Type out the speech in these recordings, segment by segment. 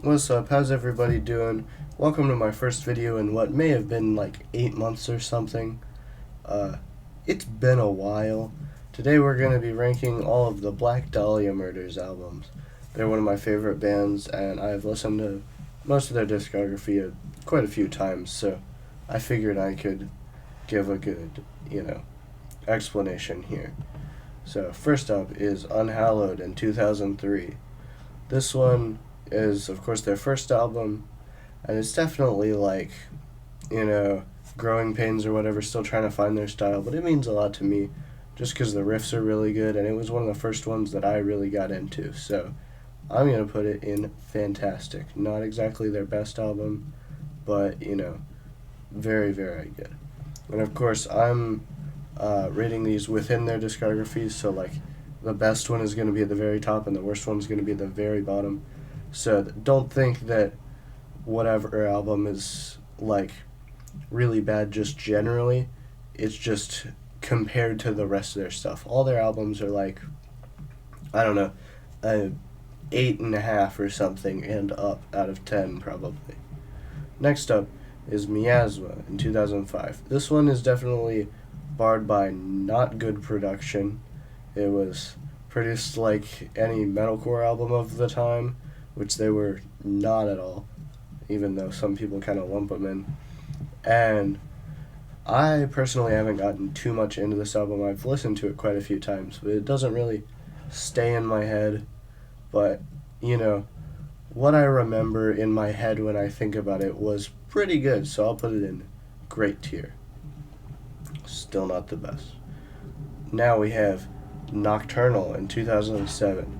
What's up? How's everybody doing? Welcome to my first video in what may have been like 8 months or something. Uh, it's been a while. Today we're going to be ranking all of the Black Dahlia Murders albums. They're one of my favorite bands, and I've listened to most of their discography quite a few times, so I figured I could give a good, explanation here. So, first up is Unhallowed in 2003. This one is, of course, their first album, and it's definitely like, growing pains or whatever, still trying to find their style, but it means a lot to me just because the riffs are really good, and it was one of the first ones that I really got into, so I'm going to put it in fantastic. Not exactly their best album, but, very, very good. And of course, I'm rating these within their discographies, so like the best one is going to be at the very top and the worst one is going to be at the very bottom. So don't think that whatever album is like really bad just generally. It's just compared to the rest of their stuff. All their albums are like, I don't know, a 8.5 or something and up out of 10 probably. Next up is Miasma in 2005. This one is definitely barred by not good production. It was produced like any metalcore album of the time, which they were not at all, even though some people kind of lump them in. And I personally haven't gotten too much into this album. I've listened to it quite a few times, but it doesn't really stay in my head. But, what I remember in my head when I think about it was pretty good, so I'll put it in great tier. Still not the best. Now we have Nocturnal in 2007.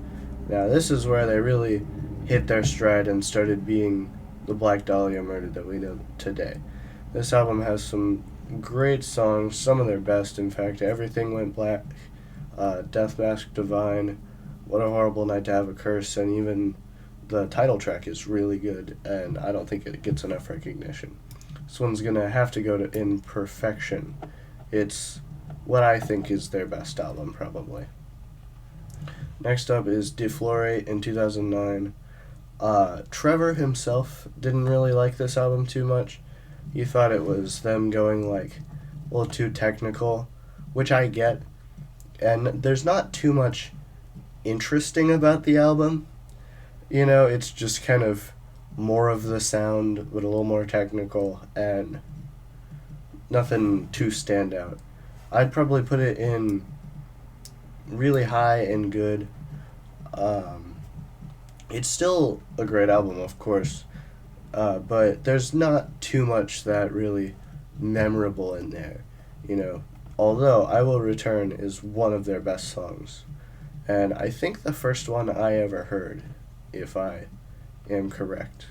Now this is where they really hit their stride and started being the Black Dahlia Murder that we know today. This album has some great songs, some of their best, in fact. Everything Went Black, Death Mask Divine, What a Horrible Night to Have a Curse, and even the title track is really good, and I don't think it gets enough recognition. This one's gonna have to go to Imperfection. It's what I think is their best album, probably. Next up is Deflorate in 2009. Trevor himself didn't really like this album too much. He thought it was them going like a little too technical, which I get. And there's not too much interesting about the album. It's just kind of more of the sound, but a little more technical, and nothing too stand out. I'd probably put it in really high and good. It's still a great album, of course, but there's not too much that really memorable in there, Although I Will Return is one of their best songs, and I think the first one I ever heard, if I am correct.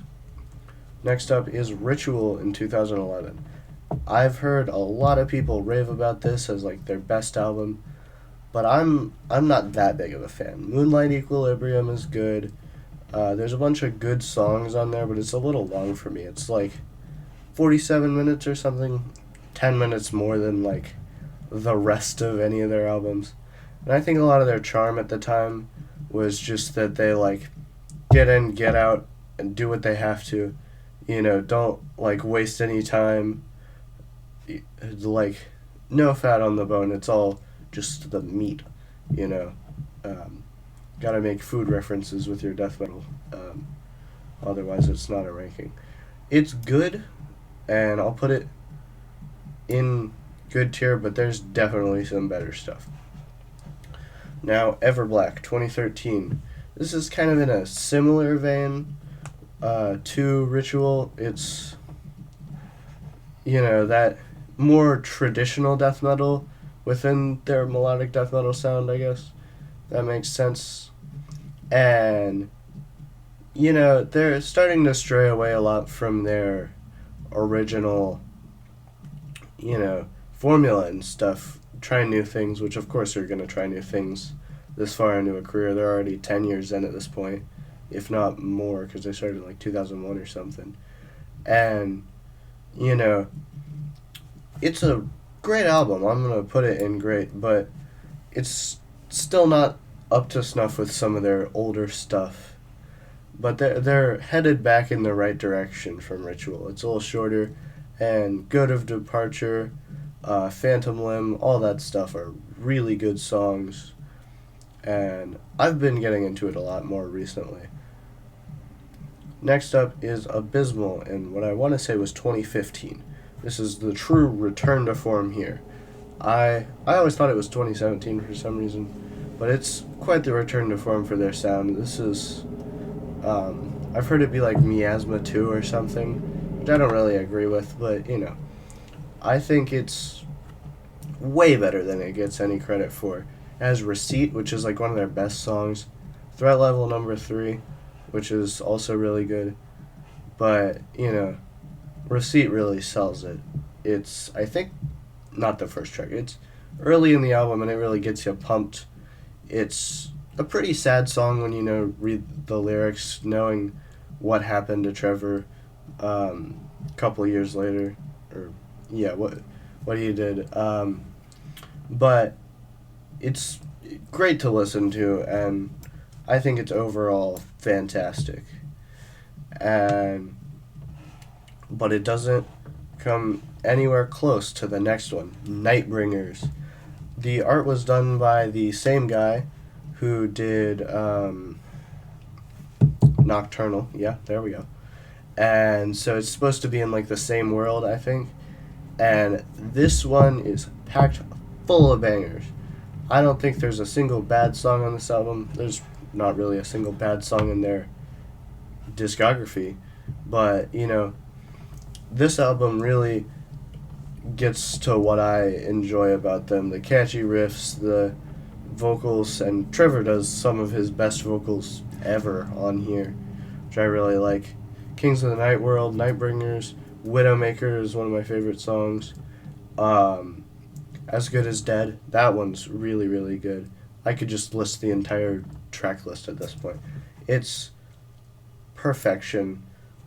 Next up is Ritual in 2011. I've heard a lot of people rave about this as like their best album, but I'm not that big of a fan. Moonlight Equilibrium is good. There's a bunch of good songs on there, but it's a little long for me. It's like 47 minutes or something, 10 minutes more than like the rest of any of their albums. And I think a lot of their charm at the time was just that they like get in, get out, and do what they have to. Don't like waste any time. Like, no fat on the bone. It's all just the meat, Gotta make food references with your death metal. Otherwise, it's not a ranking. It's good, and I'll put it in good tier, but there's definitely some better stuff. Now, Everblack, 2013. This is kind of in a similar vein to Ritual. It's, that more traditional death metal within their melodic death metal sound, I guess. That makes sense. And, they're starting to stray away a lot from their original, formula and stuff. Trying new things, which of course they're going to try new things this far into a career. They're already 10 years in at this point, if not more, because they started in like 2001 or something. And, it's a great album. I'm going to put it in great, but it's still not up to snuff with some of their older stuff. but they're headed back in the right direction from Ritual. It's a little shorter, and Good of Departure, Phantom Limb, all that stuff are really good songs, and I've been getting into it a lot more recently. Next up is Abysmal, and what I want to say was 2015. This is the true return to form here. I always thought it was 2017 for some reason, but it's quite the return to form for their sound. This is, I've heard it be like Miasma 2 or something, which I don't really agree with, but you know, I think it's way better than it gets any credit for. It has Receipt, which is like one of their best songs, Threat Level Number 3, which is also really good, but you know, Receipt really sells it. It's, I think, not the first track. It's early in the album and it really gets you pumped. It's a pretty sad song when you know read the lyrics, knowing what happened to Trevor a couple of years later, or yeah, what he did. But it's great to listen to, and I think it's overall fantastic. And but it doesn't come anywhere close to the next one, Nightbringers. The art was done by the same guy who did Nocturnal. Yeah, there we go. And so it's supposed to be in like the same world, I think. And this one is packed full of bangers. I don't think there's a single bad song on this album. There's not really a single bad song in their discography, but you know, this album really gets to what I enjoy about them: the catchy riffs, the vocals, and Trevor does some of his best vocals ever on here, which I really like. Kings of the Night World, Nightbringers, Widowmaker is one of my favorite songs. As Good as Dead, that one's really, really good. I could just list the entire track list at this point. It's perfection.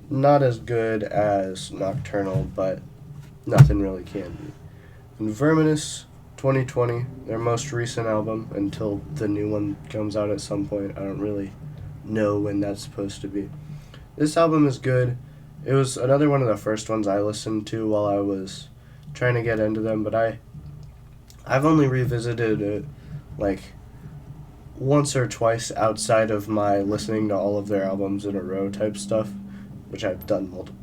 Not as good as Nocturnal, but nothing really can be. And Verminous 2020, their most recent album, until the new one comes out at some point. I don't really know when that's supposed to be. This album is good. It was another one of the first ones I listened to while I was trying to get into them, but I've only revisited it like once or twice outside of my listening to all of their albums in a row type stuff, which I've done multiple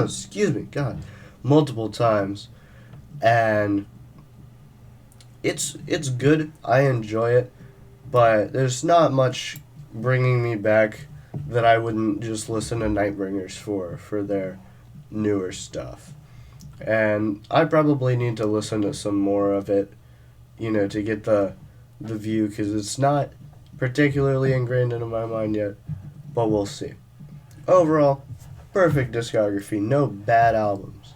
excuse me, God, multiple times. And it's good. I enjoy it, but there's not much bringing me back that I wouldn't just listen to Nightbringers for their newer stuff. And I probably need to listen to some more of it, you know, to get the view, because it's not particularly ingrained into my mind yet, but we'll see. Overall, perfect discography, no bad albums.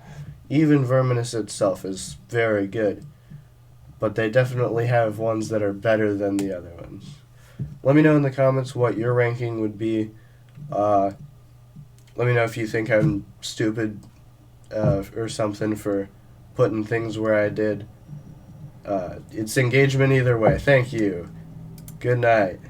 Even Verminous itself is very good, but they definitely have ones that are better than the other ones. Let me know in the comments what your ranking would be. Let me know if you think I'm stupid or something for putting things where I did. It's engagement either way. Thank you. Good night.